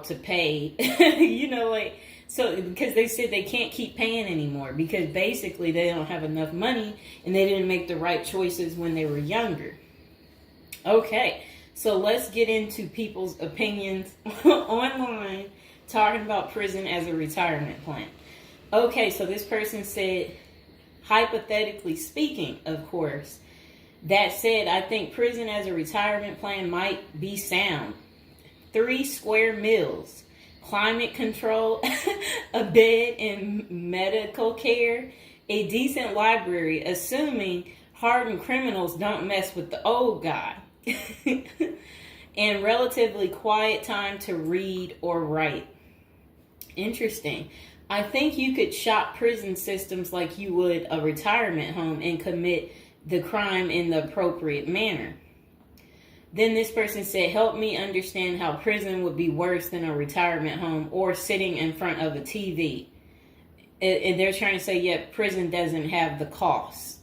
to pay, like, so because they said they can't keep paying anymore because basically they don't have enough money and they didn't make the right choices when they were younger. Okay, so let's get into people's opinions online talking about prison as a retirement plan. Okay, so this person said, hypothetically speaking, of course, that said, I think prison as a retirement plan might be sound. 3 square meals, climate control, a bed and medical care, a decent library, assuming hardened criminals don't mess with the old guy, and relatively quiet time to read or write. Interesting. I think you could shop prison systems like you would a retirement home and commit the crime in the appropriate manner. Then this person said, help me understand how prison would be worse than a retirement home or sitting in front of a TV. And they're trying to say, yeah, prison doesn't have the costs.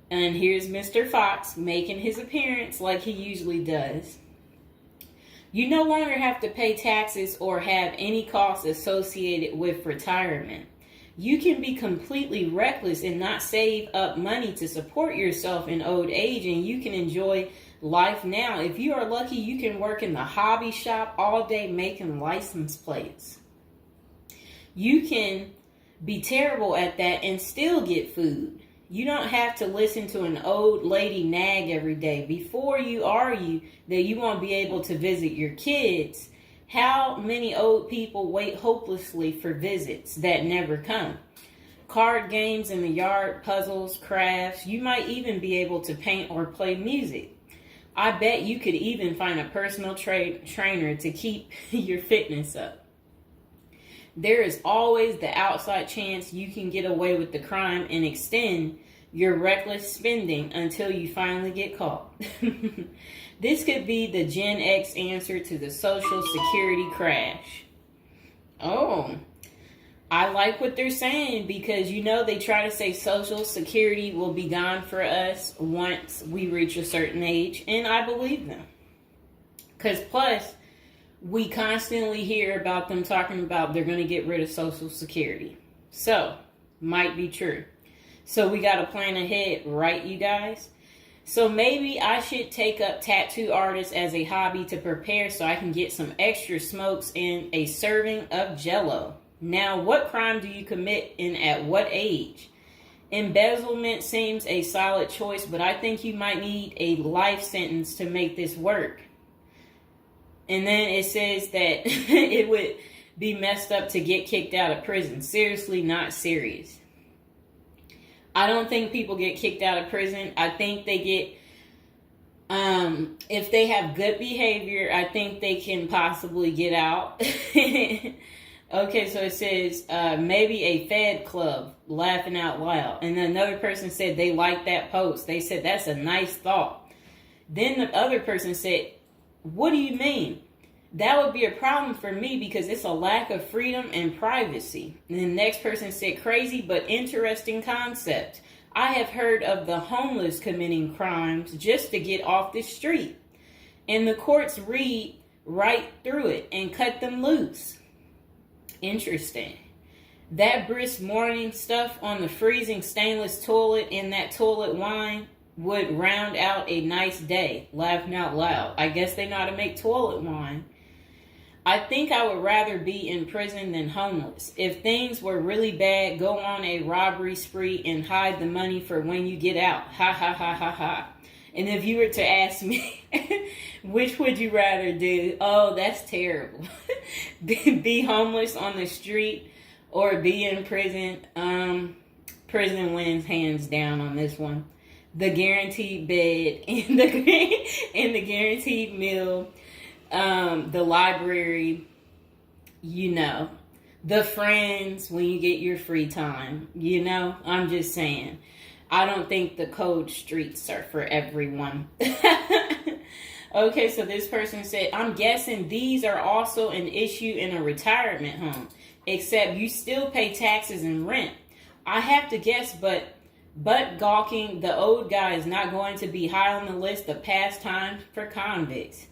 And here's Mr. Fox making his appearance like he usually does. You no longer have to pay taxes or have any costs associated with retirement. You can be completely reckless and not save up money to support yourself in old age, and you can enjoy life now. If you are lucky, you can work in the hobby shop all day making license plates. You can be terrible at that and still get food. You don't have to listen to an old lady nag every day before you argue that you won't be able to visit your kids. How many old people wait hopelessly for visits that never come? Card games in the yard, puzzles, crafts. You might even be able to paint or play music. I bet you could even find a personal trainer to keep your fitness up. There is always the outside chance you can get away with the crime and extend your reckless spending until you finally get caught. This could be the Gen X answer to the Social Security crash. Oh, I like what they're saying because, they try to say Social Security will be gone for us once we reach a certain age. And I believe them. Because plus, we constantly hear about them talking about they're going to get rid of Social Security. So, might be true. So we got to plan ahead, right, you guys? So maybe I should take up tattoo artists as a hobby to prepare so I can get some extra smokes and a serving of Jell-O. Now, what crime do you commit and at what age? Embezzlement seems a solid choice, but I think you might need a life sentence to make this work. And then it says that it would be messed up to get kicked out of prison. Seriously, not serious. I don't think people get kicked out of prison. I think they get, if they have good behavior, I think they can possibly get out. Okay, so it says maybe a Fed club, laughing out loud. And then another person said they liked that post. They said that's a nice thought. Then the other person said, what do you mean? That would be a problem for me because it's a lack of freedom and privacy. And the next person said, crazy but interesting concept. I have heard of the homeless committing crimes just to get off the street. And the courts read right through it and cut them loose. Interesting. That brisk morning stuff on the freezing stainless toilet and that toilet wine would round out a nice day. Laughing out loud. I guess they know how to make toilet wine. I think I would rather be in prison than homeless. If things were really bad, go on a robbery spree and hide the money for when you get out. Ha ha ha ha ha. And if you were to ask me, which would you rather do? Oh, that's terrible. Be homeless on the street or be in prison. Prison wins hands down on this one. The guaranteed bed and the guaranteed meal. The library, the friends when you get your free time, I'm just saying. I don't think the cold streets are for everyone. Okay, so this person said, I'm guessing these are also an issue in a retirement home, except you still pay taxes and rent. I have to guess, but gawking the old guy is not going to be high on the list of pastimes for convicts.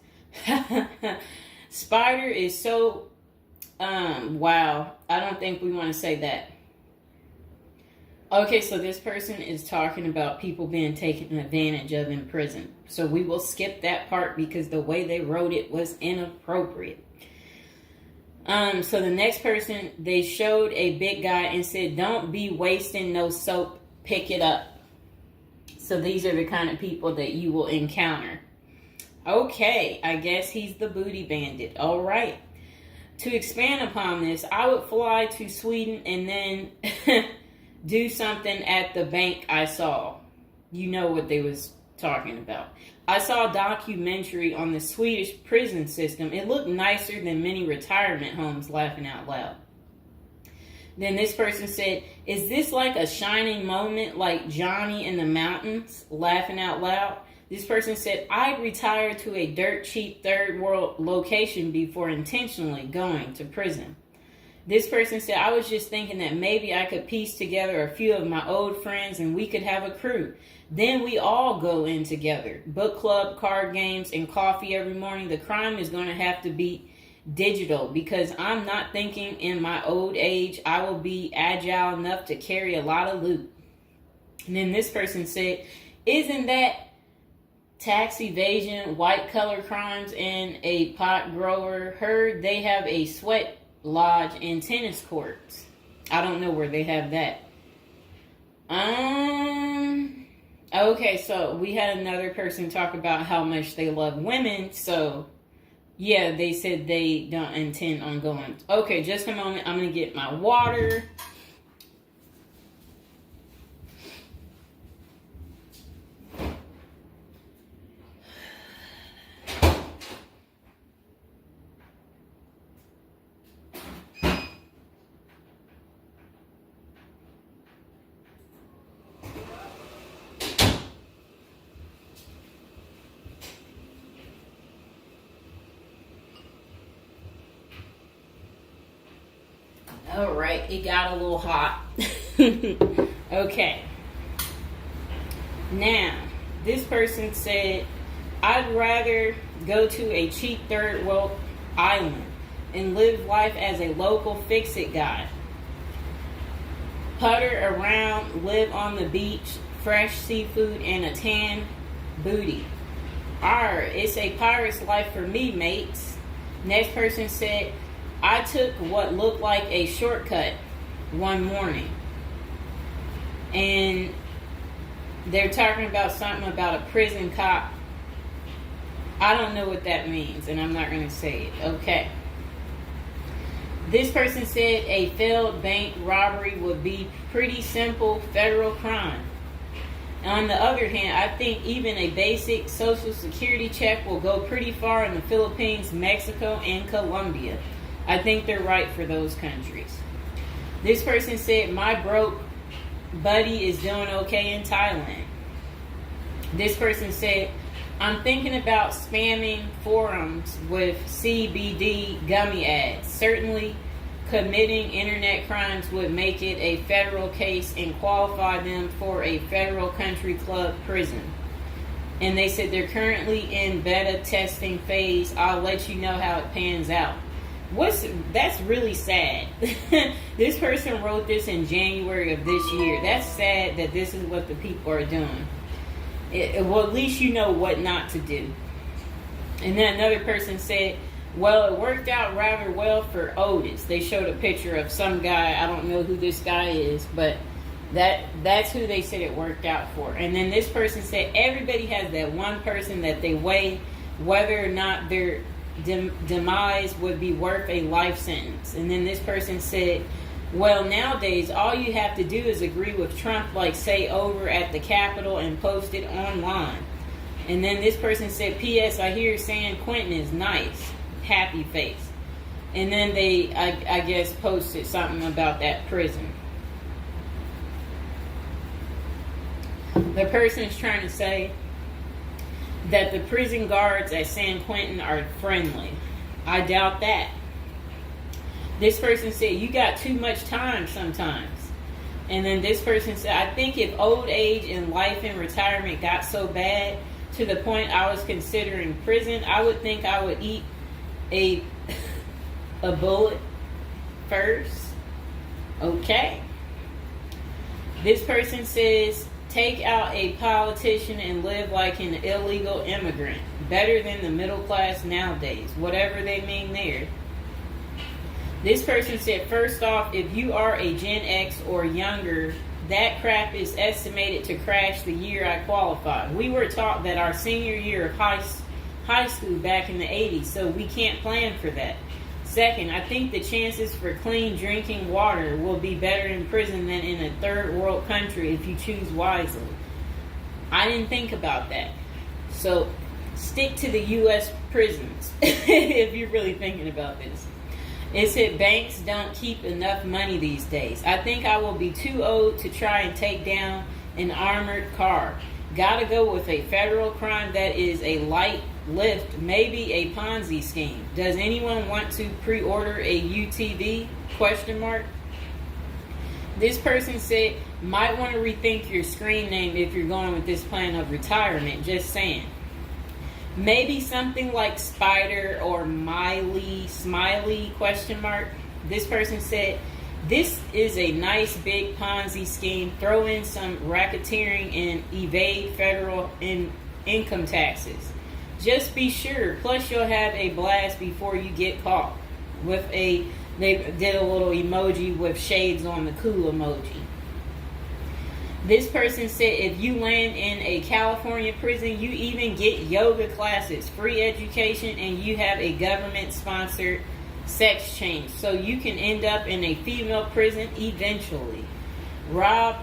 Spider is so, wow. I don't think we want to say that. Okay, so this person is talking about people being taken advantage of in prison. So we will skip that part because the way they wrote it was inappropriate. So the next person, they showed a big guy and said, "Don't be wasting no soap, pick it up." So these are the kind of people that you will encounter. Okay, I guess he's the booty bandit. All right. To expand upon this, I would fly to Sweden and then do something at the bank I saw. You know what they was talking about. I saw a documentary on the Swedish prison system. It looked nicer than many retirement homes, laughing out loud. Then this person said, "Is this like a shining moment like Johnny in the Mountains?" Laughing out loud. This person said, "I'd retire to a dirt cheap third world location before intentionally going to prison." This person said, "I was just thinking that maybe I could piece together a few of my old friends and we could have a crew. Then we all go in together. Book club, card games, and coffee every morning. The crime is going to have to be digital because I'm not thinking in my old age I will be agile enough to carry a lot of loot." And then this person said, "Isn't that tax evasion, white collar crimes, and a pot grower? Heard they have a sweat lodge and tennis courts." I don't know where they have that. Okay, so we had another person talk about how much they love women. So yeah, they said they don't intend on going. Okay, just a moment. I'm going to get my water. All right, it got a little hot. Okay. Now, this person said, "I'd rather go to a cheap third world island and live life as a local fix-it guy. Putter around, live on the beach, fresh seafood, and a tan booty. It's a pirate's life for me, mates." Next person said, "I took what looked like a shortcut one morning." And they're talking about something about a prison cop. I don't know what that means, and I'm not going to say it. Okay. This person said a failed bank robbery would be pretty simple federal crime. On the other hand, I think even a basic social security check will go pretty far in the Philippines, Mexico, and Colombia. I think they're right for those countries. This person said, "My broke buddy is doing okay in Thailand." This person said, "I'm thinking about spamming forums with CBD gummy ads. Certainly committing internet crimes would make it a federal case and qualify them for a federal country club prison." And they said they're currently in beta testing phase. I'll let you know how it pans out. That's really sad. This person wrote this in January of this year. That's sad that this is what the people are doing. Well, at least you know what not to do. And then another person said, "Well, it worked out rather well for Otis." They showed a picture of some guy. I don't know who this guy is, but that's who they said it worked out for. And then this person said everybody has that one person that they weigh whether or not their demise would be worth a life sentence. And then this person said, "Well, nowadays all you have to do is agree with Trump, like say over at the Capitol and post it online." And then this person said, "P.S. I hear San Quentin is nice. Happy face." And then they, I guess, posted something about that prison. The person is trying to say that the prison guards at San Quentin are friendly. I doubt that. This person said, "You got too much time sometimes." And then this person said, "I think if old age and life in retirement got so bad to the point I was considering prison, I would think I would eat a a bullet first. Okay. This person says, take out a politician and live like an illegal immigrant. Better than the middle class nowadays. Whatever they mean there. This person said, first off, if you are a Gen X or younger, that crap is estimated to crash the year I qualified. We were taught that our senior year of high school back in the 80s, so we can't plan for that. Second, I think the chances for clean drinking water will be better in prison than in a third world country if you choose wisely. I didn't think about that. So stick to the U.S. prisons if you're really thinking about this. It said banks don't keep enough money these days. I think I will be too old to try and take down an armored car. Gotta go with a federal crime that is a light lift, maybe a Ponzi scheme. Does anyone want to pre-order a UTV? Question mark. This person said, might want to rethink your screen name if you're going with this plan of retirement. Just saying. Maybe something like Spider or Smiley, question mark. This person said, this is a nice big Ponzi scheme. Throw in some racketeering and evade federal income taxes. Just be sure. Plus you'll have a blast before you get caught. They did a little emoji with shades on the cool emoji. This person said if you land in a California prison, you even get yoga classes, free education, and you have a government-sponsored sex change. So you can end up in a female prison eventually. Rob,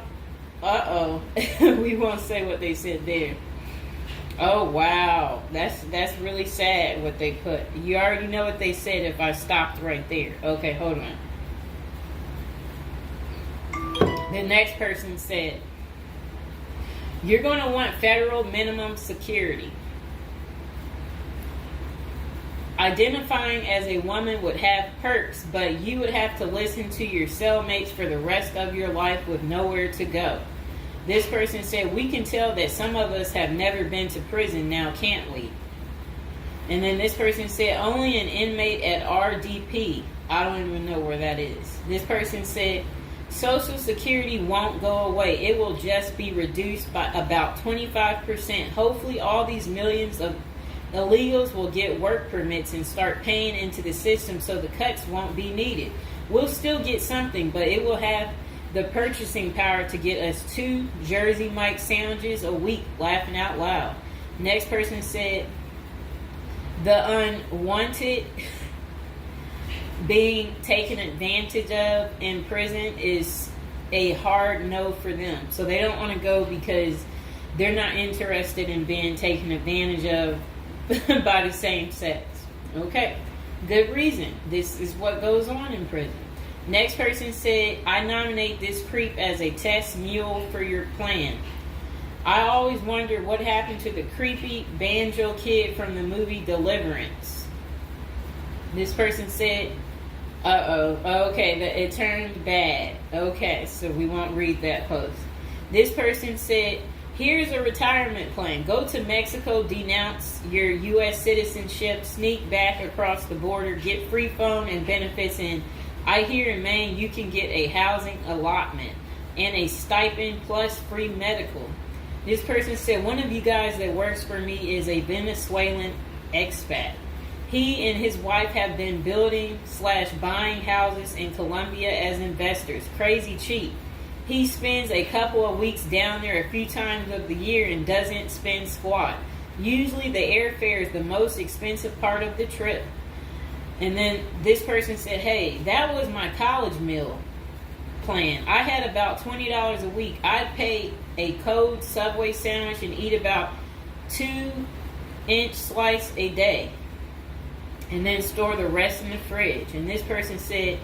we won't say what they said there. Oh, wow. That's really sad what they put. You already know what they said if I stopped right there. Okay, hold on. The next person said, you're going to want federal minimum security. Identifying as a woman would have perks, but you would have to listen to your cellmates for the rest of your life with nowhere to go. This person said, we can tell that some of us have never been to prison now, can't we? And then this person said, only an inmate at RDP. I don't even know where that is. This person said, Social Security won't go away. It will just be reduced by about 25%. Hopefully all these millions of illegals will get work permits and start paying into the system so the cuts won't be needed. We'll still get something, but it will have the purchasing power to get us 2 Jersey Mike sandwiches a week, laughing out loud. Next person said, the unwanted being taken advantage of in prison is a hard no for them. So they don't want to go because they're not interested in being taken advantage of by the same sex. Okay, good reason. This is what goes on in prison. Next person said, I nominate this creep as a test mule for your plan. I always wonder what happened to the creepy banjo kid from the movie Deliverance. This person said, okay, it turned bad. Okay, so we won't read that post. This person said, here's a retirement plan. Go to Mexico, denounce your U.S. citizenship, sneak back across the border, get free phone and benefits, and I hear in Maine you can get a housing allotment and a stipend plus free medical. This person said, one of you guys that works for me is a Venezuelan expat. He and his wife have been building/buying houses in Colombia as investors. Crazy cheap. He spends a couple of weeks down there a few times of the year and doesn't spend squat. Usually the airfare is the most expensive part of the trip. And then this person said, hey, that was my college meal plan. I had about $20 a week. I'd pay a cold Subway sandwich and eat about 2-inch slice a day. And then store the rest in the fridge. And this person said,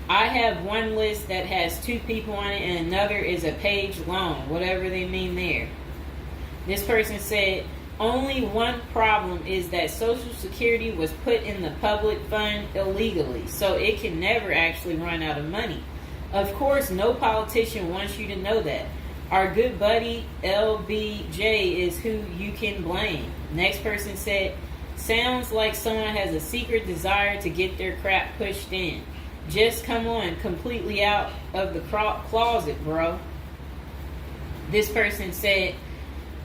I have one list that has 2 people on it and another is a page long, whatever they mean there. This person said, only one problem is that Social Security was put in the public fund illegally, so it can never actually run out of money. Of course, no politician wants you to know that. Our good buddy LBJ is who you can blame. Next person said, Sounds like someone has a secret desire to get their crap pushed in. Just come on, completely out of the closet, bro. This person said,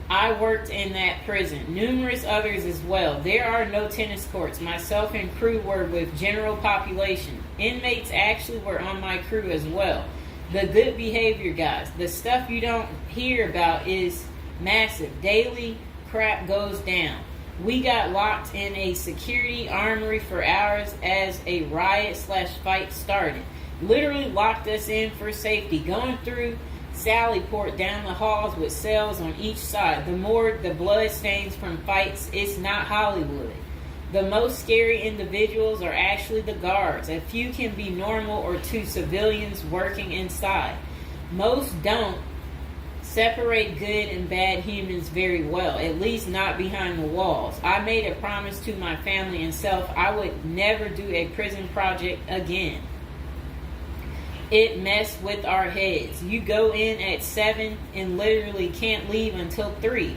I worked in that prison. Numerous others as well. There are no tennis courts. Myself and crew were with general population. Inmates actually were on my crew as well. The good behavior guys. The stuff you don't hear about is massive. Daily crap goes down. We got locked in a security armory for hours as a riot/fight started. Literally locked us in for safety. Going through Sallyport down the halls with cells on each side. The more the blood stains from fights, it's not Hollywood. The most scary individuals are actually the guards. A few can be normal or two civilians working inside. Most don't separate good and bad humans very well, at least not behind the walls. I made a promise to my family and self I would never do a prison project again. It messed with our heads. You go in at 7 and literally can't leave until 3.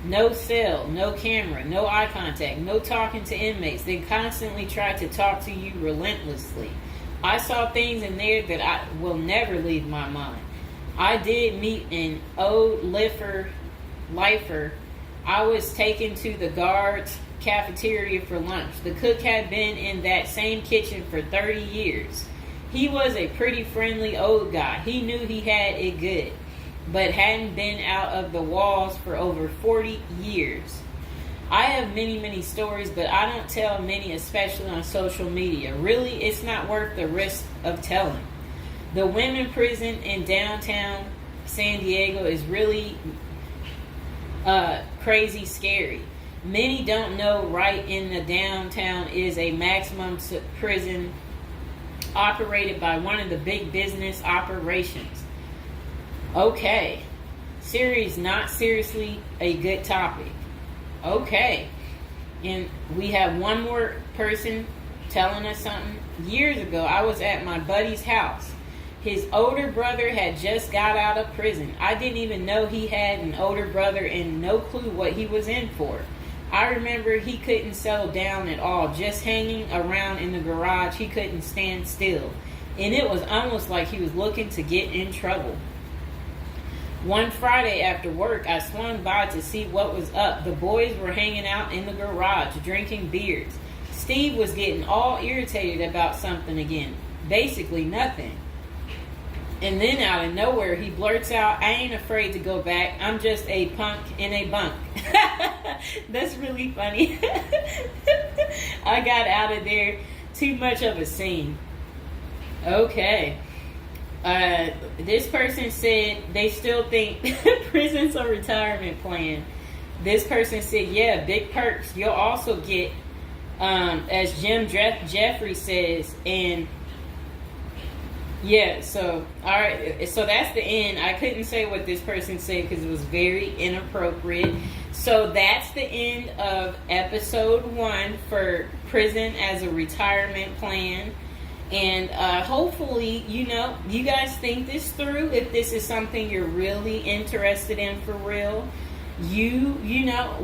No cell, no camera, no eye contact, no talking to inmates. They constantly try to talk to you relentlessly. I saw things in there that I will never leave my mind. I did meet an old lifer. I was taken to the guards' cafeteria for lunch. The cook had been in that same kitchen for 30 years. He was a pretty friendly old guy. He knew he had it good, but hadn't been out of the walls for over 40 years. I have many stories, but I don't tell many, especially on social media. Really, it's not worth the risk of telling. The women prison in downtown San Diego is really crazy scary. Many don't know right in the downtown is a maximum prison operated by one of the big business operations. Okay. Series, not seriously a good topic. Okay. And we have one more person telling us something. Years ago, I was at my buddy's house. His older brother had just got out of prison. I didn't even know he had an older brother and no clue what he was in for. I remember he couldn't settle down at all, just hanging around in the garage. He couldn't stand still. And it was almost like he was looking to get in trouble. One Friday after work, I swung by to see what was up. The boys were hanging out in the garage, drinking beers. Steve was getting all irritated about something again. Basically nothing. And then out of nowhere, he blurts out, I ain't afraid to go back. I'm just a punk in a bunk. That's really funny. I got out of there. Too much of a scene. Okay. This person said they still think prison's a retirement plan. This person said, yeah, big perks. You'll also get, as Jim Jeffrey says, and yeah, so, all right, so that's the end. I couldn't say what this person said because it was very inappropriate. So that's the end of episode 1 for prison as a retirement plan. And hopefully, you guys think this through. If this is something you're really interested in for real, you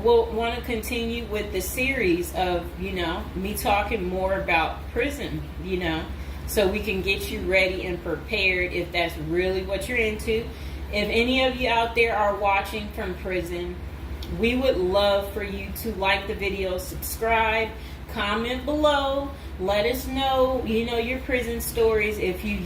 will want to continue with the series of, me talking more about prison, so we can get you ready and prepared if that's really what you're into. If any of you out there are watching from prison, we would love for you to like the video, subscribe, comment below, let us know, your prison stories if you